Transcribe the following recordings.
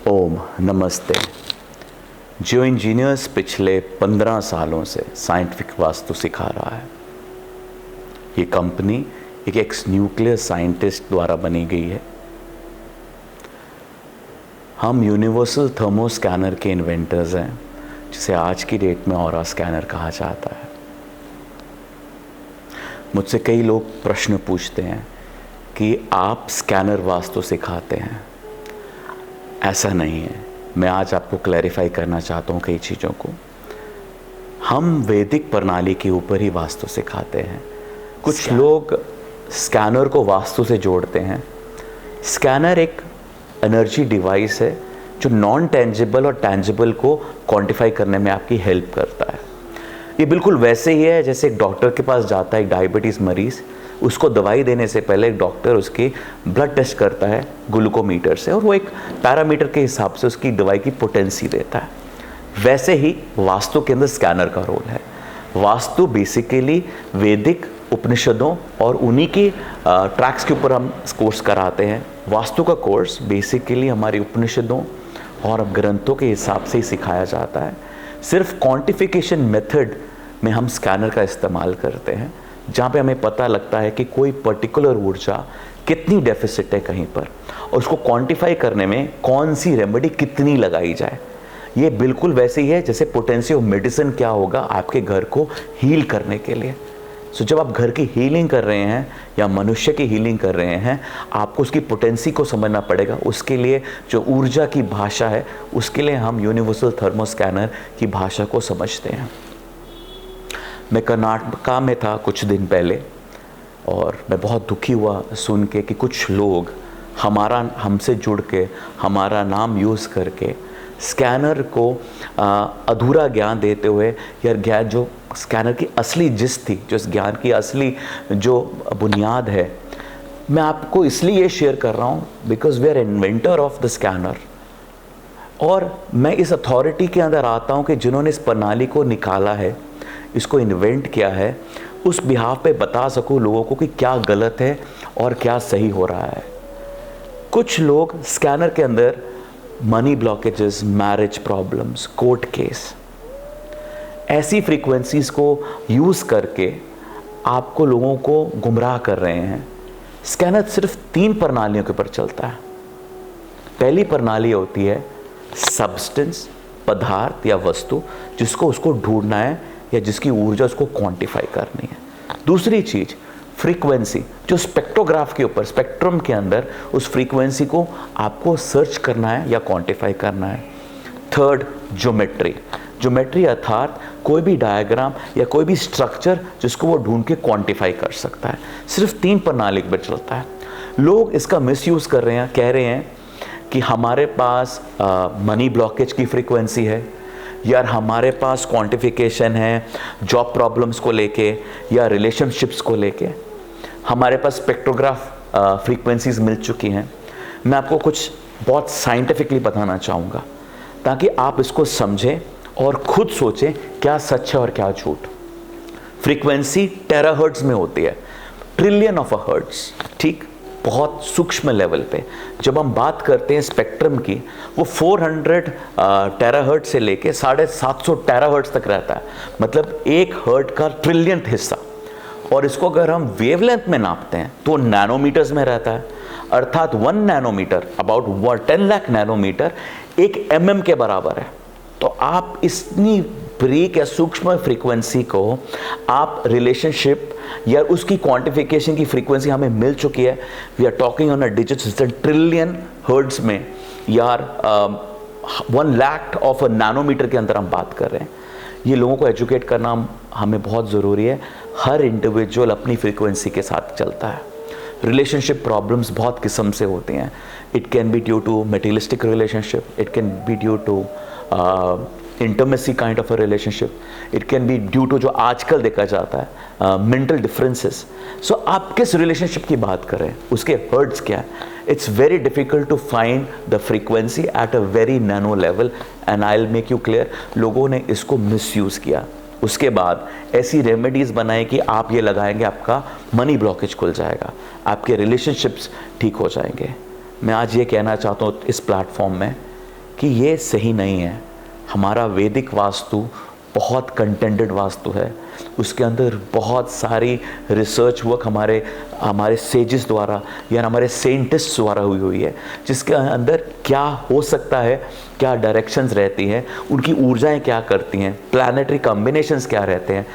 ओम नमस्ते। जियो इंजीनियर्स पिछले 15 सालों से साइंटिफिक वास्तु सिखा रहा है। ये कंपनी एक एक्स न्यूक्लियर साइंटिस्ट द्वारा बनी गई है। हम यूनिवर्सल थर्मो स्कैनर के इन्वेंटर्स हैं, जिसे आज की डेट में ऑरा स्कैनर कहा जाता है। मुझसे कई लोग प्रश्न पूछते हैं कि आप स्कैनर वास्तु सिखाते हैं। ऐसा नहीं है। मैं आज आपको क्लैरिफाई करना चाहता हूँ कई चीज़ों को। हम वैदिक प्रणाली के ऊपर ही वास्तु सिखाते हैं। कुछ लोग स्कैनर को वास्तु से जोड़ते हैं। स्कैनर एक एनर्जी डिवाइस है जो नॉन टेंजिबल और टेंजिबल को क्वांटिफाई करने में आपकी हेल्प करता है। ये बिल्कुल वैसे ही है जैसे एक डॉक्टर के पास जाता है एक डायबिटीज़ मरीज़, उसको दवाई देने से पहले एक डॉक्टर उसकी ब्लड टेस्ट करता है ग्लूकोमीटर से, और वो एक पैरामीटर के हिसाब से उसकी दवाई की पोटेंसी देता है। वैसे ही वास्तु के अंदर स्कैनर का रोल है। वास्तु बेसिकली वैदिक उपनिषदों और उन्हीं की ट्रैक्स के ऊपर हम कोर्स कराते हैं। वास्तु का कोर्स बेसिकली हमारी उपनिषदों और ग्रंथों के हिसाब से ही सिखाया जाता है। सिर्फ क्वांटिफिकेशन मेथड में हम स्कैनर का इस्तेमाल करते हैं, जहाँ पे हमें पता लगता है कि कोई पर्टिकुलर ऊर्जा कितनी डेफिसिट है कहीं पर, और उसको क्वांटिफाई करने में कौन सी रेमेडी कितनी लगाई जाए। ये बिल्कुल वैसे ही है जैसे पोटेंसी ऑफ मेडिसिन क्या होगा आपके घर को हील करने के लिए। सो जब आप घर की हीलिंग कर रहे हैं या मनुष्य की हीलिंग कर रहे हैं, आपको उसकी पोटेंसी को समझना पड़ेगा। उसके लिए जो ऊर्जा की भाषा है, उसके लिए हम यूनिवर्सल थर्मो स्कैनर की भाषा को समझते हैं। मैं कर्नाटका में था कुछ दिन पहले, और मैं बहुत दुखी हुआ सुन के कि कुछ लोग हमसे जुड़ के हमारा नाम यूज़ करके स्कैनर को अधूरा ज्ञान देते हुए, या ज्ञान जो स्कैनर की असली जिस थी, जो इस ज्ञान की असली जो बुनियाद है, मैं आपको इसलिए ये शेयर कर रहा हूँ because we are inventor of the scanner. और मैं इस अथॉरिटी के अंदर आता हूँ कि जिन्होंने इस प्रणाली को निकाला है, इसको इन्वेंट किया है, उस बिहाफ पे बता सकूं लोगों को कि क्या गलत है और क्या सही हो रहा है। कुछ लोग स्कैनर के अंदर money blockages, marriage problems, court case, ऐसी फ्रीक्वेंसीज को यूज़ करके आपको लोगों को गुमराह कर रहे हैं। स्कैनर सिर्फ 3 प्रणालियों के ऊपर चलता है। पहली प्रणाली होती है सब्सटेंस, पदार्थ या वस्तु, जिसको उसको ढूंढना है या जिसकी ऊर्जा उसको क्वांटिफाई करनी है। दूसरी चीज फ्रीक्वेंसी, जो स्पेक्ट्रोग्राफ के ऊपर, स्पेक्ट्रम के अंदर उस फ्रीक्वेंसी को आपको सर्च करना है या क्वांटिफाई करना है। थर्ड ज्योमेट्री, ज्योमेट्री अर्थात कोई भी डायग्राम या कोई भी स्ट्रक्चर जिसको वो ढूंढ के क्वांटिफाई कर सकता है। सिर्फ 3 प्रणाली पर चलता है। लोग इसका मिसयूज कर रहे हैं, कह रहे हैं कि हमारे पास मनी ब्लॉकेज की फ्रीक्वेंसी है, यार हमारे पास क्वांटिफिकेशन है जॉब प्रॉब्लम्स को लेके या रिलेशनशिप्स को लेके, हमारे पास स्पेक्ट्रोग्राफ फ्रीक्वेंसीज मिल चुकी हैं। मैं आपको कुछ बहुत साइंटिफिकली बताना चाहूँगा ताकि आप इसको समझें और खुद सोचें क्या सच है और क्या झूठ। फ्रीक्वेंसी टेराहर्ट्ज में होती है, ट्रिलियन ऑफ अ हर्ट्ज, ठीक, बहुत सूक्ष्म लेवल पे। जब हम बात करते हैं स्पेक्ट्रम की, वो 400 टेराहर्ट्ज से लेके 750 टेराहर्ट्ज तक रहता है, मतलब 1 हर्ट का ट्रिलियंथ हिस्सा। और इसको अगर हम वेवलेंथ में नापते हैं तो नैनोमीटर्स में रहता है, अर्थात 1 nanometre about 10 lakh nanometre 1 mm के बराबर है। तो आप इतनी ब्रीक या सूक्ष्म फ्रीक्वेंसी को आप रिलेशनशिप या उसकी क्वांटिफिकेशन की फ्रीक्वेंसी हमें मिल चुकी है। We are talking on a digits trillion hertz में, यार 1 लाख ऑफ अ नैनोमीटर के अंदर हम बात कर रहे हैं। ये लोगों को एजुकेट करना हमें बहुत ज़रूरी है। हर इंडिविजुअल अपनी फ्रीक्वेंसी के साथ चलता है। रिलेशनशिप प्रॉब्लम्स बहुत किस्म से होती हैं। It can be due to materialistic relationship, it can be due to intimacy kind of a relationship, it can be due to जो आजकल देखा जाता है मेंटल डिफरेंसेस। सो आप किस रिलेशनशिप की बात करें, उसके हर्ट्स क्या है। It's very difficult to find the frequency at a very nano level, and I will make you clear. लोगों ने इसको मिसयूज़ किया, उसके बाद ऐसी रेमेडीज़ बनाई कि आप ये लगाएंगे आपका मनी ब्लॉकेज खुल जाएगा, आपके रिलेशनशिप्स ठीक हो जाएंगे। मैं आज ये कहना चाहता हूँ इस प्लेटफॉर्म में कि ये सही नहीं है। हमारा वैदिक वास्तु बहुत कंटेंटेड वास्तु है, उसके अंदर बहुत सारी रिसर्च वर्क हमारे सेजिस द्वारा या हमारे साइंटिस्ट द्वारा हुई है, जिसके अंदर क्या हो सकता है, क्या डायरेक्शंस रहती हैं, उनकी ऊर्जाएं क्या करती हैं, प्लैनेटरी कॉम्बिनेशंस क्या रहते हैं,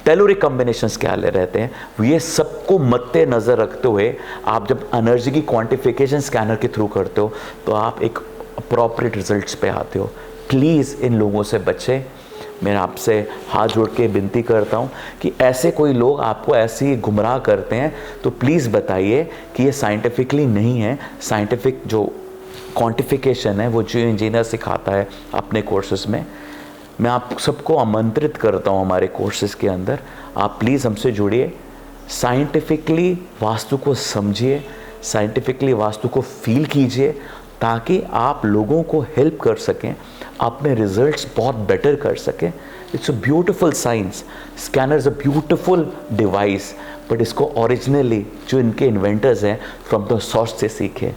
टेलुरिक कॉम्बिनेशंस क्या रहते हैं, ये सबको मद्दे नज़र रखते हुए आप जब एनर्जी की क्वांटिफिकेशन स्कैनर के थ्रू करते हो तो आप एक अप्रोप्रिएट रिजल्ट्स पे आते हो। प्लीज़ इन लोगों से बचें। मैं आपसे हाथ जोड़ के विनती करता हूँ कि ऐसे कोई लोग आपको ऐसे ही गुमराह करते हैं तो प्लीज़ बताइए कि ये साइंटिफिकली नहीं है। साइंटिफिक जो क्वांटिफिकेशन है वो जियो इंजीनियर सिखाता है अपने कोर्सेज में। मैं आप सबको आमंत्रित करता हूँ हमारे कोर्सेज के अंदर, आप प्लीज़ हमसे जुड़िए, साइंटिफिकली वास्तु को समझिए, साइंटिफिकली वास्तु को फील कीजिए, ताकि आप लोगों को हेल्प कर सकें, अपने रिजल्ट्स बहुत बेटर कर सकें। It's a beautiful science. Scanner is a beautiful device, but इसको ओरिजिनली जो इनके इन्वेंटर्स हैं फ्रॉम द सोर्स से सीखे।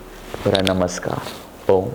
मेरा नमस्कार। ओम।